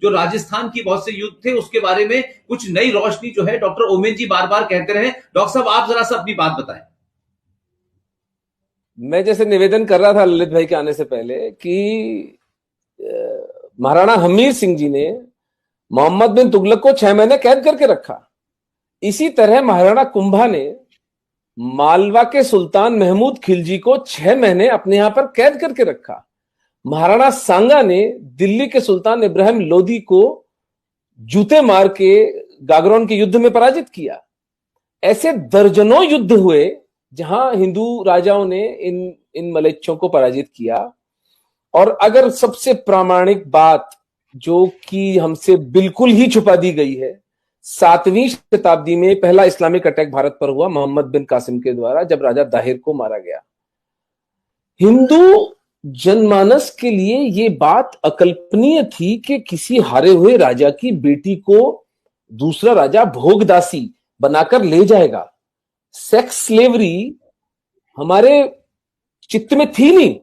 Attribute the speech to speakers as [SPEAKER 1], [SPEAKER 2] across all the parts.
[SPEAKER 1] जो राजस्थान की बहुत से युद्ध थे उसके बारे में कुछ नई रोशनी जो है डॉक्टर ओमेन जी बार बार कहते रहे। डॉक्टर साहब आप जरा सा अपनी बात बताएं।
[SPEAKER 2] मैं जैसे निवेदन कर रहा था ललित भाई के आने से पहले कि महाराणा हमीर सिंह जी ने मोहम्मद बिन तुगलक को 6 महीने कैद करके रखा। इसी तरह महाराणा कुंभा ने मालवा के सुल्तान महमूद खिलजी को 6 महीने अपने यहां पर कैद करके रखा। महाराणा सांगा ने दिल्ली के सुल्तान इब्राहिम लोदी को जूते मार के गागरौन के युद्ध में पराजित किया। ऐसे दर्जनों युद्ध हुए जहां हिंदू राजाओं ने इन मलेच्छों को पराजित किया। और अगर सबसे प्रामाणिक बात जो कि हमसे बिल्कुल ही छुपा दी गई है, 7वीं शताब्दी में पहला इस्लामिक अटैक भारत पर हुआ मोहम्मद बिन कासिम के द्वारा, जब राजा दाहिर को मारा गया। हिंदू जनमानस के लिए यह बात अकल्पनीय थी कि किसी हारे हुए राजा की बेटी को दूसरा राजा भोगदासी बनाकर ले जाएगा। सेक्स स्लेवरी हमारे चित्त में थी नहीं,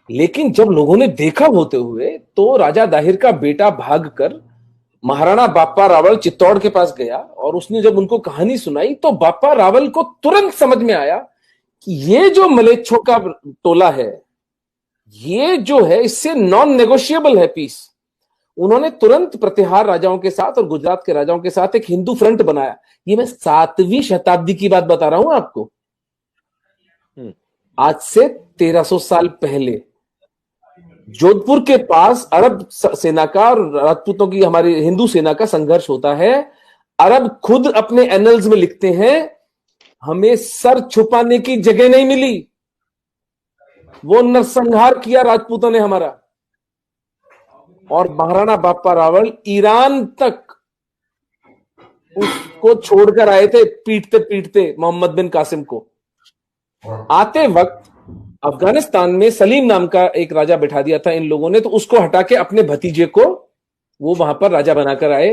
[SPEAKER 2] लेकिन जब लोगों ने देखा होते हुए तो राजा दाहिर का बेटा भागकर महाराणा बाप्पा रावल चित्तौड़ के पास गया और उसने जब उनको कहानी सुनाई तो बाप्पा रावल को तुरंत समझ में आया कि ये जो मलेच्छों का टोला है, ये जो है इससे नॉन नेगोशिएबल है पीस। उन्होंने तुरंत प्रतिहार राजाओं के साथ और गुजरात के राजाओं के साथ एक हिंदू फ्रंट बनाया। ये मैं 7वीं शताब्दी की बात बता रहा हूं आपको, आज से 1300 साल पहले। जोधपुर के पास अरब सेना का और राजपूतों की हमारी हिंदू सेना का संघर्ष होता है। अरब खुद अपने एनल्स में लिखते हैं, हमें सर छुपाने की जगह नहीं मिली, वो नरसंहार किया राजपूतों ने हमारा। और महाराणा बाप्पा रावल ईरान तक उसको छोड़कर आए थे, पीटते पीटते मोहम्मद बिन कासिम को। आते वक्त अफगानिस्तान में सलीम नाम का एक राजा बिठा दिया था इन लोगों ने, तो उसको हटा के अपने भतीजे को वो वहां पर राजा बनाकर आए।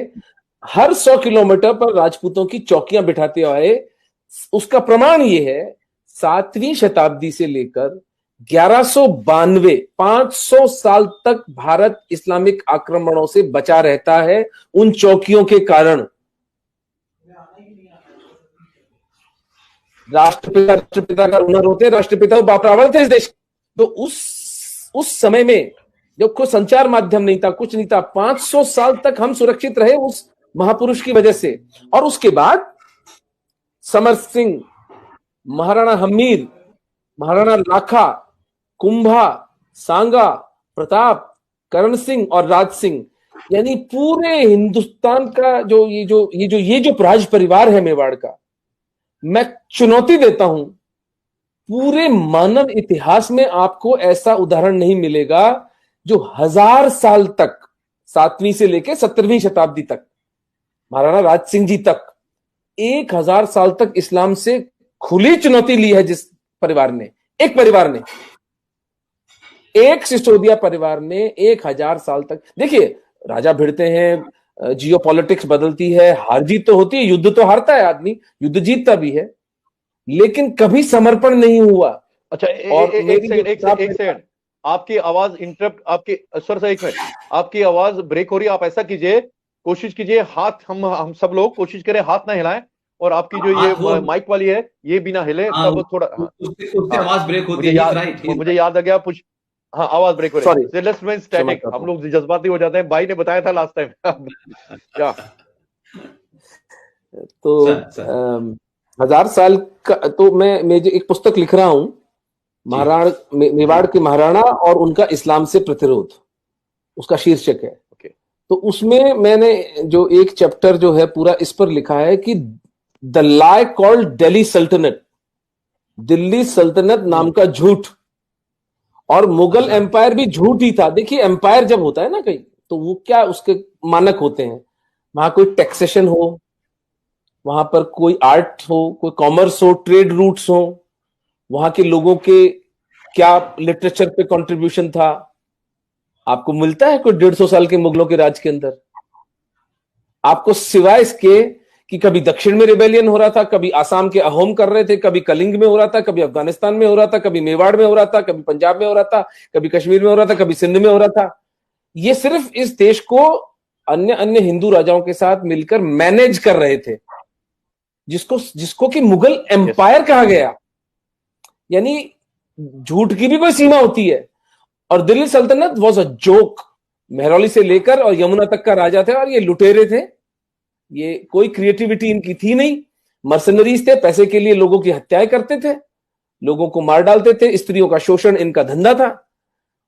[SPEAKER 2] हर 100 किलोमीटर पर राजपूतों की चौकियां बिठाते आए। उसका प्रमाण ये है, 7वीं शताब्दी से लेकर 1192 500 साल तक भारत इस्लामिक आक्रमणों से बचा रहता है उन चौकियों के कारण। राष्ट्रपिता का हुनर होते, राष्ट्रपिता बाप रावल थे इस देश। तो उस समय में जब कोई संचार माध्यम नहीं था, कुछ नहीं था, 500 साल तक हम सुरक्षित रहे उस महापुरुष की वजह से। और उसके बाद समर सिंह, महाराणा हमीर, महाराणा लाखा, कुंभा, सांगा, प्रताप, करण सिंह और राज सिंह, यानी पूरे हिंदुस्तान का ये जो राज परिवार है मेवाड़ का, मैं चुनौती देता हूं, पूरे मानव इतिहास में आपको ऐसा उदाहरण नहीं मिलेगा जो 1000 साल तक, 7वीं से लेकर 17वीं शताब्दी तक, महाराणा राज सिंह जी तक 1000 साल तक इस्लाम से खुली चुनौती ली है। जिस परिवार ने, एक परिवार ने, एक सिसोदिया परिवार ने 1000 साल तक, देखिए राजा भिड़ते हैं, जियो पॉलिटिक्स बदलती है, हार जीत तो होती है, युद्ध तो हारता है आदमी, युद्ध जीतता भी है, लेकिन कभी समर्पण नहीं हुआ।
[SPEAKER 3] अच्छा, एक सेकंड, आपकी आवाज इंटरप्ट, आपकी सर एक मिनट, आपकी आवाज ब्रेक हो रही है। आप ऐसा कीजिए, कोशिश कीजिए हाथ, हम सब लोग कोशिश करें हाथ ना हिलाएं, और आपकी जो ये माइक वाली है ये बिना हिले, तब थोड़ा
[SPEAKER 1] उससे आवाज ब्रेक होती है।
[SPEAKER 3] मुझे याद आ गया, हाँ आवाज ब्रेक हो रही है। लेट्स मेन स्टैटिक, हम लोग जज्बाती हो जाते हैं, भाई ने बताया था लास्ट टाइम। क्या
[SPEAKER 2] तो 1000 साल का, तो मैं जो एक पुस्तक लिख रहा हूं, मेवाड़ के महाराणा और उनका इस्लाम से प्रतिरोध, उसका शीर्षक है। तो उसमें मैंने जो एक चैप्टर जो है पूरा इस पर लिखा है कि द लाई कॉल्ड दिल्ली सल्तनत, दिल्ली सल्तनत नाम का झूठ, और मुगल एम्पायर भी झूठ ही था। देखिए एम्पायर जब होता है ना कहीं, तो वो क्या उसके मानक होते हैं, वहां कोई टैक्सेशन हो, वहां पर कोई आर्ट हो, कोई कॉमर्स हो, ट्रेड रूट्स हो, वहां के लोगों के क्या लिटरेचर पे कंट्रीब्यूशन था। आपको मिलता है कोई 150 साल के मुगलों के राज के अंदर? आपको सिवाय इसके कि कभी दक्षिण में रिबेलियन हो रहा था, कभी आसाम के अहोम कर रहे थे, कभी कलिंग में हो रहा था, कभी अफगानिस्तान में हो रहा था, कभी मेवाड़ में हो रहा था, कभी पंजाब में हो रहा था, कभी कश्मीर में हो रहा था, कभी सिंध में हो रहा था, ये सिर्फ इस देश को अन्य अन्य हिंदू राजाओं के साथ मिलकर मैनेज कर रहे थे, जिसको कि मुगल एम्पायर कहा गया। यानी झूठ की भी कोई सीमा होती है। और दिल्ली सल्तनत वॉज अ जोक। मेहरौली से लेकर और यमुना तक का राजा थे, और ये लुटेरे थे। ये कोई क्रिएटिविटी इनकी थी नहीं। मर्सनरीज थे, पैसे के लिए लोगों की हत्याएं करते थे, लोगों को मार डालते थे, स्त्रियों का शोषण इनका धंधा था।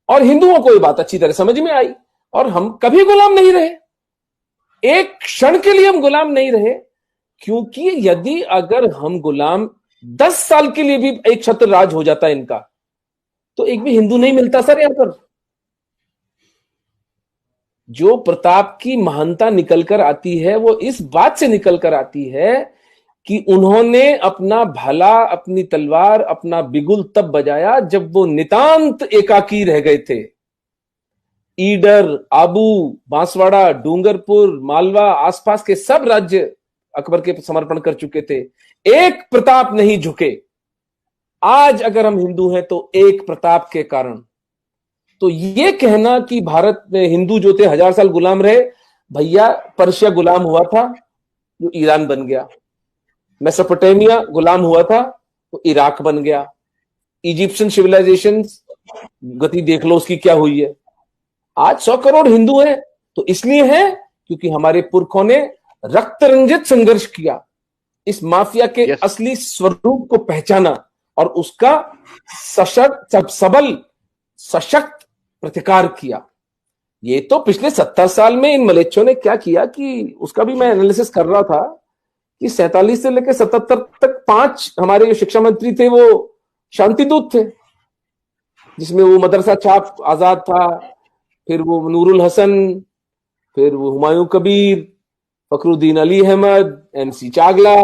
[SPEAKER 2] और हिंदुओं को ये बात अच्छी तरह समझ में आई, और हम कभी गुलाम नहीं रहे, एक क्षण के लिए हम गुलाम नहीं रहे। क्योंकि यदि अगर हम गुलाम 10 साल के लिए भी एक छत्र राज हो जाता इनका, तो एक भी हिंदू नहीं मिलता सर यहां पर। जो प्रताप की महानता निकल कर आती है वो इस बात से निकल कर आती है कि उन्होंने अपना भाला, अपनी तलवार, अपना बिगुल तब बजाया जब वो नितांत एकाकी रह गए थे। ईडर, आबू, बांसवाड़ा, डूंगरपुर, मालवा, आसपास के सब राज्य अकबर के समर्पण कर चुके थे, एक प्रताप नहीं झुके। आज अगर हम हिंदू हैं तो एक प्रताप के कारण। तो ये कहना कि भारत में हिंदू जो थे 1000 साल गुलाम रहे, भैया पर्शिया गुलाम हुआ था जो ईरान बन गया, मेसोपोटामिया गुलाम हुआ था तो इराक बन गया, इजिप्शियन सिविलाइजेशन गति देख लो उसकी क्या हुई है। आज 100 करोड़ हिंदू हैं तो इसलिए हैं क्योंकि हमारे पुरखों ने रक्त रंजित संघर्ष किया, इस माफिया के असली स्वरूप को पहचाना और उसका सबल सशक्त प्रतिकार किया। ये तो पिछले 70 साल में इन मलेच्छों ने क्या किया कि उसका भी मैं एनालिसिस कर रहा था कि 47 से लेकर 77 तक 5 हमारे जो शिक्षा मंत्री थे वो शांतिदूत थे, जिसमें वो मदरसा छाप आजाद था, फिर वो नूरुल हसन, फिर वो हुमायूं कबीर, फखरुद्दीन अली अहमद, MC चागला।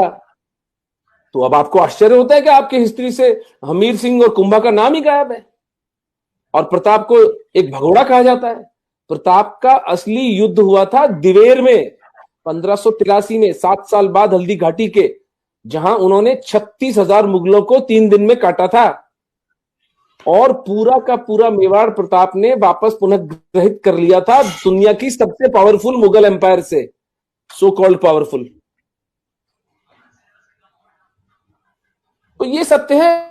[SPEAKER 2] तो अब आपको आश्चर्य होता है कि आपकी हिस्ट्री से हमीर सिंह और कुंभा का नाम ही गायब है, और प्रताप को एक भगोड़ा कहा जाता है। प्रताप का असली युद्ध हुआ था दिवेर में 1583 में, 7 साल बाद हल्दी घाटी के, जहां उन्होंने 36,000 मुगलों को 3 दिन में काटा था, और पूरा का पूरा मेवाड़ प्रताप ने वापस पुनः ग्रहित कर लिया था दुनिया की सबसे पावरफुल मुगल एम्पायर से, सो कॉल्ड पावरफुल। तो ये सत्य है।